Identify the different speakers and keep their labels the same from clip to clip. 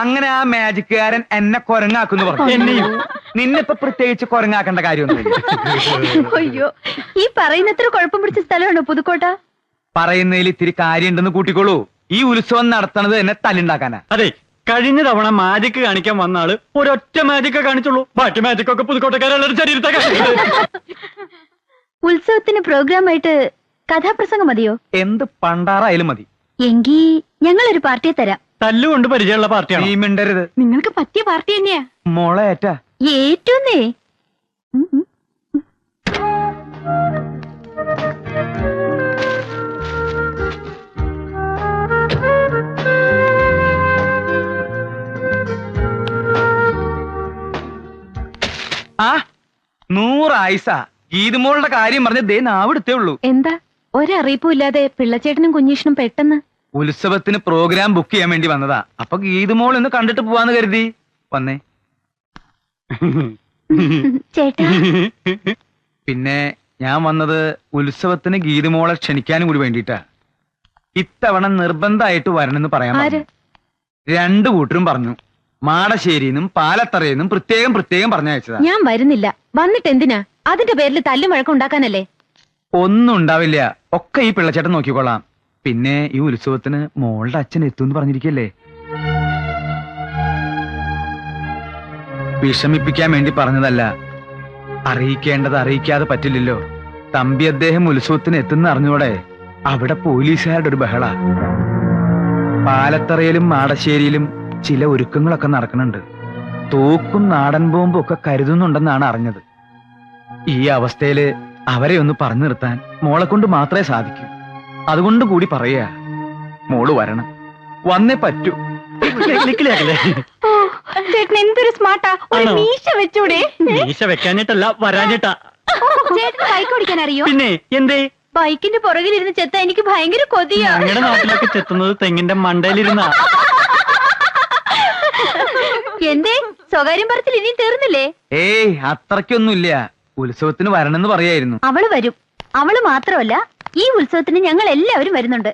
Speaker 1: അങ്ങനെ ആ മാജിക്കുകാരൻ എന്നെ കൊരങ്ങാക്കുന്നു പറഞ്ഞു.
Speaker 2: എന്നെയും
Speaker 1: നിന്നിപ്പോ പ്രത്യേകിച്ച് കൊരങ്ങാക്കേണ്ട കാര്യമൊന്നുമില്ല.
Speaker 3: അയ്യോ, ഈ പറയുന്നത്ര കുഴപ്പം പിടിച്ച സ്ഥലമാണോ പുതുക്കോട്ട?
Speaker 1: പറയുന്നതിൽ ഇത്തിരി കാര്യമുണ്ടെന്ന് കൂട്ടിക്കോളൂ. ഈ ഉത്സവം നടത്തണത് എന്നെ തല്ലുണ്ടാക്കാനാ.
Speaker 2: അതെ, കഴിഞ്ഞ തവണ മാജിക് കാണിക്കാൻ വന്ന ആള് ഒരൊറ്റ മാജിക്കേ കാണിച്ചുള്ളൂ. ബാക്കി മാജിക്കൊക്കെ പുതുക്കോട്ടക്കാരുടെ ശരീരത്തെ
Speaker 3: ഉത്സവത്തിന് പ്രോഗ്രാം ആയിട്ട് കഥാപ്രസംഗം മതിയോ?
Speaker 1: എന്ത് പണ്ടാറായാലും മതി.
Speaker 3: എങ്കി ഞങ്ങളൊരു പാർട്ടിയെ തരാം.
Speaker 2: തല്ലുകൊണ്ട് പരിചയമുള്ള പാർട്ടിയാണ്.
Speaker 1: നീ മിണ്ടരുത്.
Speaker 3: നിങ്ങൾക്ക് പറ്റിയ പാർട്ടി തന്നെയാ.
Speaker 1: മോളെ ഏറ്റാ
Speaker 3: ഏറ്റവുന്നേ.
Speaker 1: ആ 100 ആയിസ ഗീതുമോളുടെ കാര്യം പറഞ്ഞ് ദേ നാവിടുത്തേ ഉള്ളൂ.
Speaker 3: എന്താ ഒരറിയിപ്പും ഇല്ലാതെ പിള്ളച്ചേട്ടനും കുഞ്ഞീഷനും പെട്ടെന്ന്?
Speaker 1: ഉത്സവത്തിന് പ്രോഗ്രാം ബുക്ക് ചെയ്യാൻ വേണ്ടി വന്നതാ. അപ്പൊ ഗീതുമോൾ ഇന്ന് കണ്ടിട്ട് പോവാന്ന് കരുതി വന്നേ.
Speaker 3: ചേട്ടാ,
Speaker 1: പിന്നെ ഞാൻ വന്നത് ഉത്സവത്തിന് ഗീതുമോളെ ക്ഷണിക്കാനും കൂടി വേണ്ടിട്ടാ. ഇത്തവണ നിർബന്ധമായിട്ട് വരണമെന്ന് പറയാൻ പറഞ്ഞു. 2 കൂട്ടരും പറഞ്ഞു. മാടശ്ശേരിന്നും പാലത്തറയെന്നും പ്രത്യേകം പറഞ്ഞയച്ചതാ.
Speaker 3: ഞാൻ വരുന്നില്ല. വന്നിട്ട് എന്തിനാ? അതിന്റെ പേരിൽ തല്ലും വഴക്കം ഉണ്ടാക്കാനല്ലേ?
Speaker 1: ഒന്നും ഉണ്ടാവില്ല. ഒക്കെ ഈ പിള്ളച്ചേട്ടൻ നോക്കിക്കൊള്ളാം. പിന്നെ ഈ ഉത്സവത്തിന് മോളുടെ അച്ഛൻ എത്തുമെന്ന് പറഞ്ഞിരിക്കല്ലേ. വിഷമിപ്പിക്കാൻ വേണ്ടി പറഞ്ഞതല്ല. അറിയിക്കേണ്ടത് അറിയിക്കാതെ പറ്റില്ലല്ലോ. തമ്പി അദ്ദേഹം ഉത്സവത്തിന് എത്തുന്ന അറിഞ്ഞോടെ അവിടെ പോലീസുകാരുടെ ഒരു ബഹള. പാലത്തറയിലും മാടശ്ശേരിയിലും ചില ഒരുക്കങ്ങളൊക്കെ നടക്കുന്നുണ്ട്. തോക്കും നാടൻ ബോംബും ഒക്കെ കരുതുന്നുണ്ടെന്നാണ് അറിഞ്ഞത്. ഈ അവസ്ഥയില് അവരെ ഒന്ന് പറഞ്ഞു നിർത്താൻ മോളെ കൊണ്ട് മാത്രമേ സാധിക്കൂ. അതുകൊണ്ട് കൂടി പറയാ, മോള് വരണം. വന്നേ പറ്റൂ.
Speaker 3: ചേട്ടൻ എന്തൊരു സ്മാർട്ടാ. ഒരു മീശ വെച്ചൂടെ?
Speaker 2: മീശ വെക്കാനിട്ടല്ല, വരാനിട്ടാ.
Speaker 3: ചേട്ടന് ബൈക്ക് ഓടിക്കാൻ അറിയോ?
Speaker 2: പിന്നെ എന്തേ?
Speaker 3: ബൈക്കിന്റെ പുറകിലിരുന്ന് ചെത്ത എനിക്ക് ഭയങ്കര കൊതിയാ.
Speaker 2: ഞങ്ങളുടെ നാട്ടിലൊക്കെ ചെത്തുന്നത് തെങ്ങിന്റെ മണ്ടയിലിരുന്ന.
Speaker 3: എന്തേ സ്വകാര്യം പറച്ചിൽ ഇനിയും തീർന്നില്ലേ?
Speaker 1: ഏയ് അത്രയ്ക്കൊന്നുമില്ല. ഉത്സവത്തിന് വരണമെന്ന് പറയായിരുന്നു.
Speaker 3: അവള് വരും. അവള് മാത്രമല്ല, ഈ ഉത്സവത്തിന് ഞങ്ങൾ എല്ലാവരും വരുന്നുണ്ട്.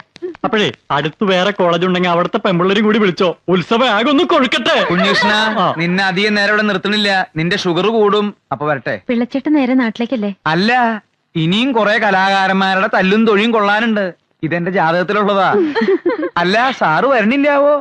Speaker 2: അപ്പോഴേ അടുത്ത് വേറെ കോളേജ് ഉണ്ടെങ്കിൽ അവിടുത്തെ പെമ്പിള്ളേരും കൂടി വിളിച്ചോ. ഉത്സവം ആകെ ഒന്ന് കൊഴുക്കട്ടെ.
Speaker 1: കുഞ്ഞുഷ്ണ, നിന്നെ അധികം നേരം ഇവിടെ നിർത്തണില്ല. നിന്റെ ഷുഗർ കൂടും. അപ്പൊ വരട്ടെ.
Speaker 3: പിള്ളച്ചേട്ടൻ നേരെ നാട്ടിലേക്കല്ലേ?
Speaker 1: അല്ല, ഇനിയും കുറെ കലാകാരന്മാരുടെ തല്ലും തൊഴിയും കൊള്ളാനുണ്ട്. ഇതെന്റെ ജാതകത്തിലുള്ളതാ. അല്ല, സാറ് വരണില്ലാവോ?